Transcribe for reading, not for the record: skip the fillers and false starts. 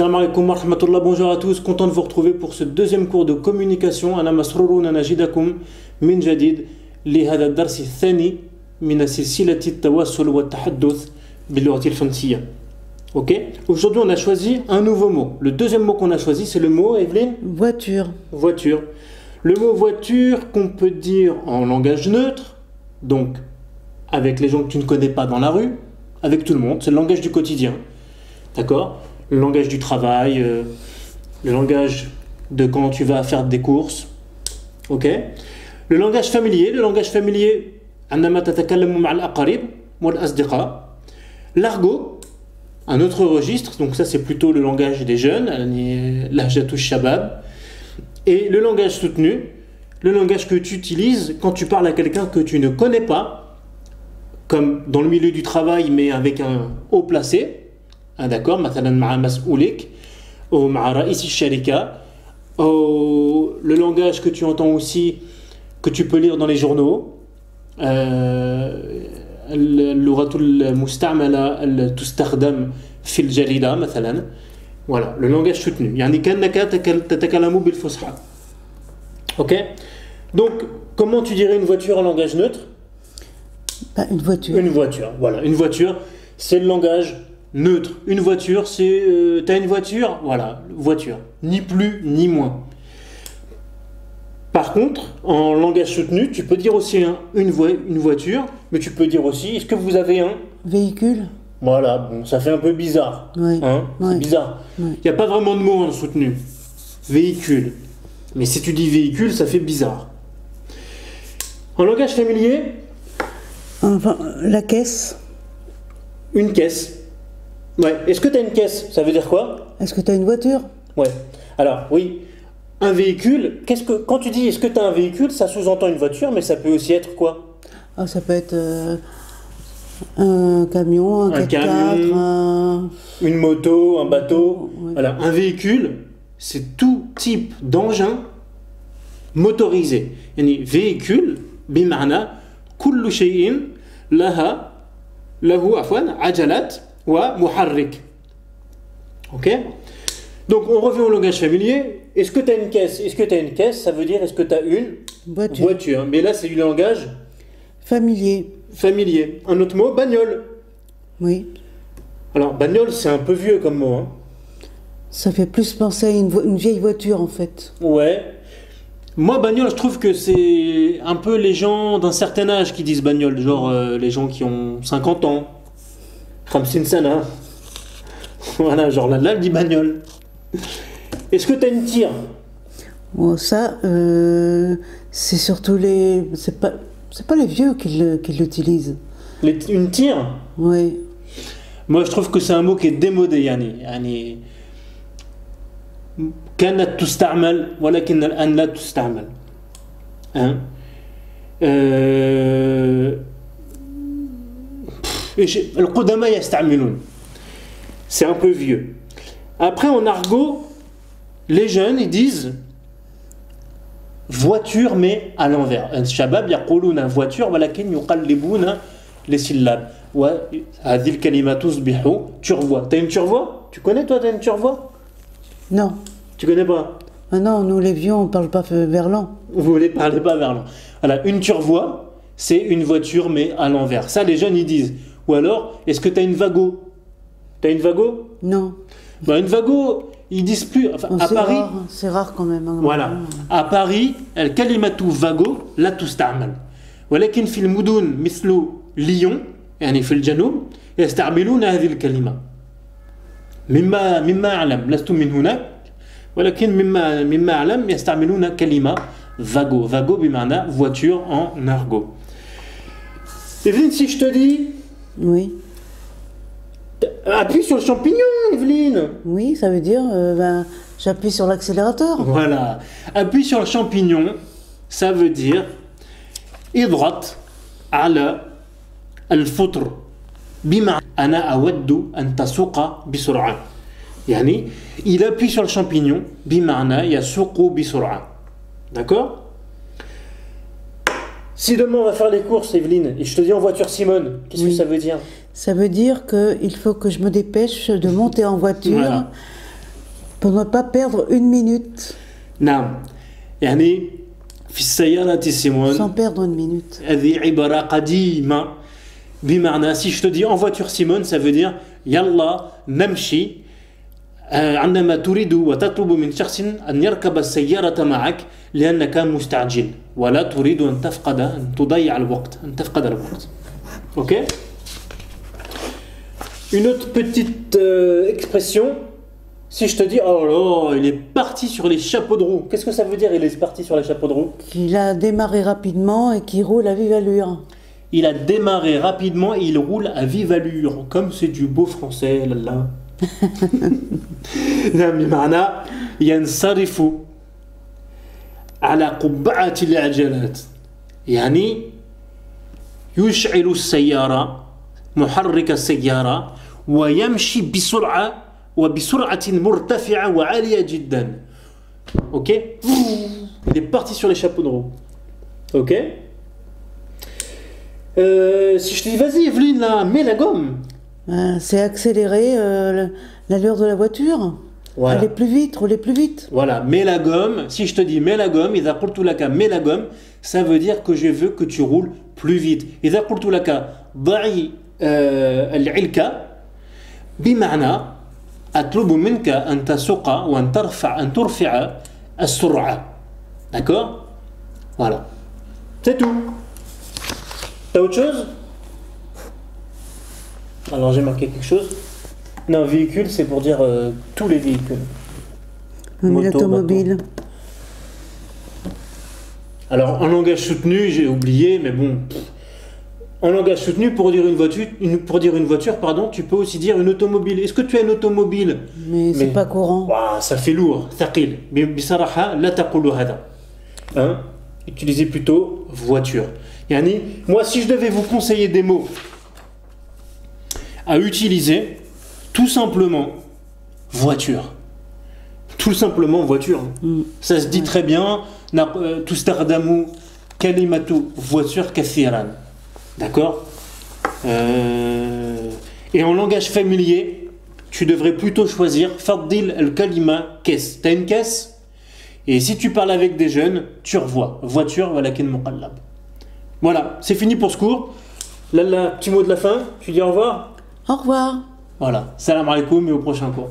Salam alaikum wa rahmatullah, bonjour à tous, content de vous retrouver pour ce deuxième cours de communication. أنا مسرور أن أجدكم من جديد لهذا الدرس الثاني من سلسلة التواصل والتحدث باللغة الفرنسية. Ok. Aujourd'hui, on a choisi un nouveau mot. Le deuxième mot qu'on a choisi, c'est le mot, Evelyne? Voiture. Voiture. Le mot voiture qu'on peut dire en langage neutre, donc avec les gens que tu ne connais pas dans la rue, avec tout le monde, c'est le langage du quotidien. D'accord? Le langage du travail, le langage de quand tu vas faire des courses. Ok? Le langage familier, عندما تتكلم مع الأقارب والأصدقاء. L'argot, un autre registre, donc ça c'est plutôt le langage des jeunes, lahjatou shabab. Et le langage soutenu, le langage que tu utilises quand tu parles à quelqu'un que tu ne connais pas, comme dans le milieu du travail mais avec un haut placé. D'accord, مثلا مع مسؤولك ou مع رئيس الشركة, le langage que tu entends aussi, que tu peux lire dans les journaux, اللغة المستعملة تستخدم في الجريدة مثلا. Voilà, le langage soutenu. يعني كأنك تتكلم بالفصحى. Ok. Donc, comment tu dirais une voiture en langage neutre? Une voiture. Une voiture, voilà. Une voiture, c'est le langage neutre. Une voiture, c'est... t'as une voiture? Voilà, voiture. Ni plus, ni moins. Par contre, en langage soutenu, tu peux dire aussi une voiture, mais tu peux dire aussi, est-ce que vous avez un... Véhicule. Voilà, bon, ça fait un peu bizarre. Oui. Hein? Oui. C'est bizarre. Il Oui. n'y a pas vraiment de mot en soutenu. Véhicule. Mais si tu dis véhicule, ça fait bizarre. En langage familier, Enfin, la caisse. une caisse. Ouais. Est-ce que tu as une caisse? Ça veut dire quoi? Est-ce que tu as une voiture? Ouais. Alors, oui. Un véhicule, quand tu dis est-ce que tu as un véhicule, ça sous-entend une voiture, mais ça peut aussi être quoi? Ah, ça peut être un camion, un 4x4, camion, une moto, un bateau. Ouais. Voilà. Un véhicule, c'est tout type d'engin motorisé. يعني véhicule, بمعنى كل شيء له عجلات ومحرك. Ok? Donc on revient au langage familier. Est-ce que tu as une caisse? Est-ce que tu as une caisse? Ça veut dire est-ce que tu as une voiture. Mais là c'est du langage familier. familier. Un autre mot, bagnole. Oui. Alors bagnole c'est un peu vieux comme mot. Hein. Ça fait plus penser à une vieille voiture en fait. Ouais. Moi bagnole je trouve que c'est un peu les gens d'un certain âge qui disent bagnole. Genre les gens qui ont 50 ans. 50 sana. Voilà, genre là elle dit bagnole. Est-ce que tu as une tire? Bon, ça, c'est surtout les... C'est pas les vieux qui l'utilisent. Une tire? Oui. Moi je trouve que c'est un mot qui est démodé. يعني كانت تستعمل ولكن الآن لا تستعمل. Hein? القدماء يستعملون. C'est un peu vieux. Après, en argot, les jeunes, ils disent voiture, mais à l'envers. الشباب يقولون voiture ولكن يقلبون les syllabes. وهذه الكلمة تصبح turvois. T'as une turvois? Tu connais toi, t'as une turvois? Non. Tu connais pas? Ah non, nous les vieux, on parle pas verlan. Vous ne parlez pas verlan. Voilà, une turvois, c'est une voiture, mais à l'envers. Ça, les jeunes, ils disent. Ou alors, est-ce que tu as une vago? T'as une vago? Non. Ben, une vago, ils disent plus. Enfin, à Paris. C'est rare quand même. Hein, voilà. À Paris, الكلمة vago لا تستعمل. ولكن في المدن مثل ليون يعني في الجنوب يستعملون هذه الكلمة. مما أعلم لست من هناك ولكن مما أعلم يستعملون كلمة vago. Vago بمعنى voiture en argot. Evelyne, si je te dis. Oui. Appuie sur le champignon, Evelyne. Oui, ça veut dire j'appuie sur l'accélérateur. Voilà. Appuie sur le champignon, ça veut dire اضغط على الفطر بمعنى أنا أود أن تسوق بسرعة. يعني il appuie sur le champignon بمعنى يسوق بسرعة. D'accord? Si demain on va faire les courses, Evelyne, et je te dis en voiture Simone, qu'est-ce que ça veut dire? Ça veut dire qu'il faut que je me dépêche de monter en voiture Pour ne pas perdre une minute. نعم يعني في السيارة سيمون Sans perdre une minute. هذه عبارة قديمة بمعنى si je te dis en voiture Simone ça veut dire يلا نمشي عندما تريد وتطلب من شخص أن يركب السيارة معك لأنك مستعجل ولا تريد أن تضيع الوقت أن تفقد الوقت. Ok. Une autre petite expression, si je te dis oh là, il est parti sur les chapeaux de roue. Qu'est-ce que ça veut dire il est parti sur les chapeaux de roue? Qu'il a démarré rapidement et qui roule à vive allure. Il a démarré rapidement et il roule à vive allure. Comme c'est du beau français, là là. بمعنى ينصرف على قبعة العجلات يعني يشعل السيارة محرك السيارة ويمشي بسرعة وبسرعة مرتفعة وعالية جدا. Ok. Il est parti sur les chapeaux de roue. Ok. Si je te dis vas-y Evelyne là, mets la gomme. C'est accélérer l'allure de la voiture. Voilà. Aller plus vite, rouler plus vite. Voilà, mets la gomme. Si je te dis mets la gomme, إذا قلت لك mets la gomme, ça veut dire que je veux que tu roules plus vite. إذا قلت لك ضعي العلكة بمعنى أطلب منك أن تسوق وأن ترفع السرعة. D'accord? Voilà. C'est tout. T'as autre chose? Alors j'ai marqué quelque chose. Non, véhicule, c'est pour dire tous les véhicules. Mais l'automobile. Alors en langage soutenu, j'ai oublié, mais bon. En langage soutenu, pour dire une voiture, pardon, tu peux aussi dire une automobile. Est-ce que tu as une automobile? Mais c'est pas courant. Wow, ça fait lourd, ثقيل. بصراحة لا تقول هذا. Hein? Utilisez plutôt voiture. Yani, moi, si je devais vous conseiller des mots à utiliser, tout simplement voiture. Tout simplement voiture. Ça se dit très bien. تستخدم كلمة voiture كثيرا. D'accord? Et en langage familier, tu devrais plutôt choisir فضل الكلمة كيس. T'as une caisse? Et si tu parles avec des jeunes, tu revois voiture ولكن مقلب. Voilà, c'est fini pour ce cours. Là, petit mot de la fin, tu dis au revoir. Au revoir. Voilà, salam alaikum et au prochain cours.